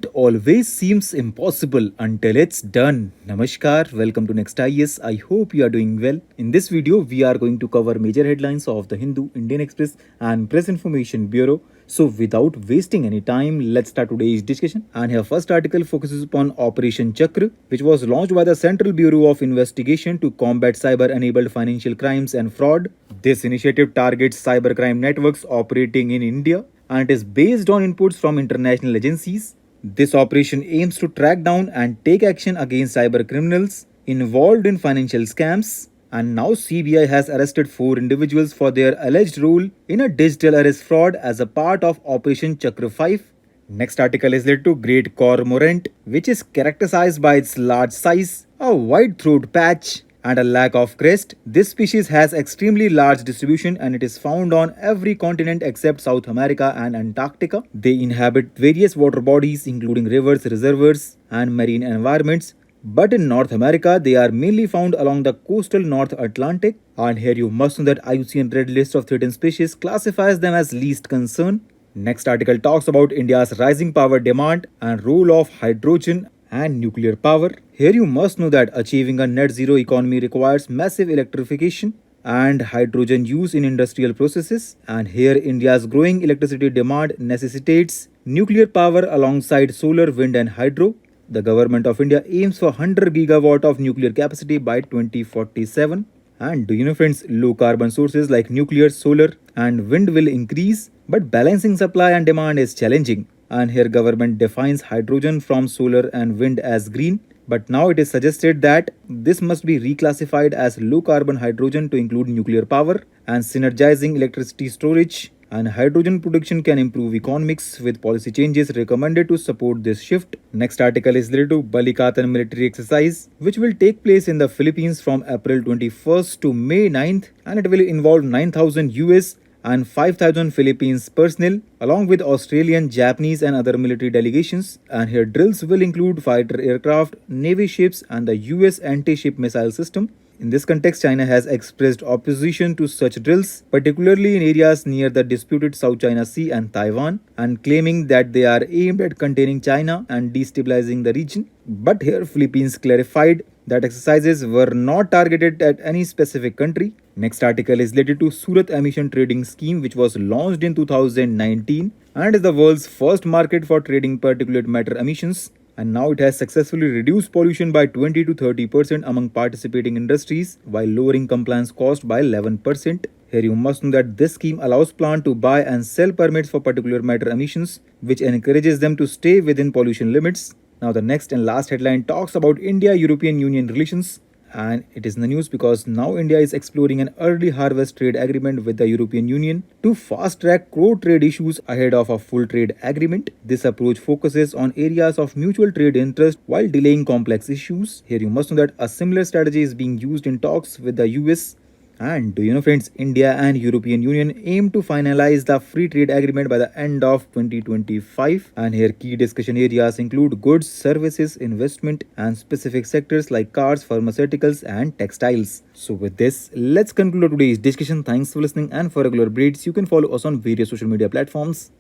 It always seems impossible until it's done. Namaskar, welcome to Next IS. I hope you are doing well. In this video, we are going to cover major headlines of the Hindu, Indian Express, and Press Information Bureau. So, without wasting any time, let's start today's discussion. And here, first article focuses upon Operation Chakra, which was launched by the Central Bureau of Investigation to combat cyber-enabled financial crimes and fraud. This initiative targets cybercrime networks operating in India, and it is based on inputs from international agencies. This operation aims to track down and take action against cyber criminals involved in financial scams. And now CBI has arrested 4 individuals for their alleged role in a digital arrest fraud as a part of Operation Chakra V. Next article is related to Great Cormorant, which is characterized by its large size, a wide throat patch, and a lack of crest. This species has extremely large distribution and it is found on every continent except South America and Antarctica. They inhabit various water bodies including rivers, reservoirs, and marine environments. But in North America, they are mainly found along the coastal North Atlantic. And here you must know that IUCN Red List of Threatened Species classifies them as least concern. Next article talks about India's rising power demand and role of hydrogen and nuclear power. Here you must know that achieving a net zero economy requires massive electrification and hydrogen use in industrial processes. And here India's growing electricity demand necessitates nuclear power alongside solar, wind and hydro. The government of India aims for 100 gigawatt of nuclear capacity by 2047. And do you know friends, low carbon sources like nuclear, solar and wind will increase, but balancing supply and demand is challenging. And here government defines hydrogen from solar and wind as green, but now it is suggested that this must be reclassified as low carbon hydrogen to include nuclear power, and synergizing electricity storage and hydrogen production can improve economics, with policy changes recommended to support this shift. Next article is related to Balikatan military exercise, which will take place in the Philippines from April 21st to May 9th, and it will involve 9,000 US and 5,000 Philippines personnel along with Australian, Japanese and other military delegations. And here drills will include fighter aircraft, Navy ships and the US anti-ship missile system. In this context, China has expressed opposition to such drills, particularly in areas near the disputed South China Sea and Taiwan, and claiming that they are aimed at containing China and destabilizing the region. But here Philippines clarified that exercises were not targeted at any specific country. Next article is related to Surat Emission trading scheme, which was launched in 2019 and is the world's first market for trading particulate matter emissions. And now it has successfully reduced pollution by 20 to 30% among participating industries while lowering compliance cost by 11%. Here you must know that this scheme allows plant to buy and sell permits for particulate matter emissions, which encourages them to stay within pollution limits. Now the next and last headline talks about India-European Union relations. And it is in the news because now India is exploring an early harvest trade agreement with the European Union to fast-track core trade issues ahead of a full trade agreement. This approach focuses on areas of mutual trade interest while delaying complex issues. Here you must know that a similar strategy is being used in talks with the US. And do you know friends, India and European Union aim to finalize the free trade agreement by the end of 2025. And here key discussion areas include goods, services, investment and specific sectors like cars, pharmaceuticals and textiles. So with this, let's conclude today's discussion. Thanks for listening, and for regular updates, you can follow us on various social media platforms.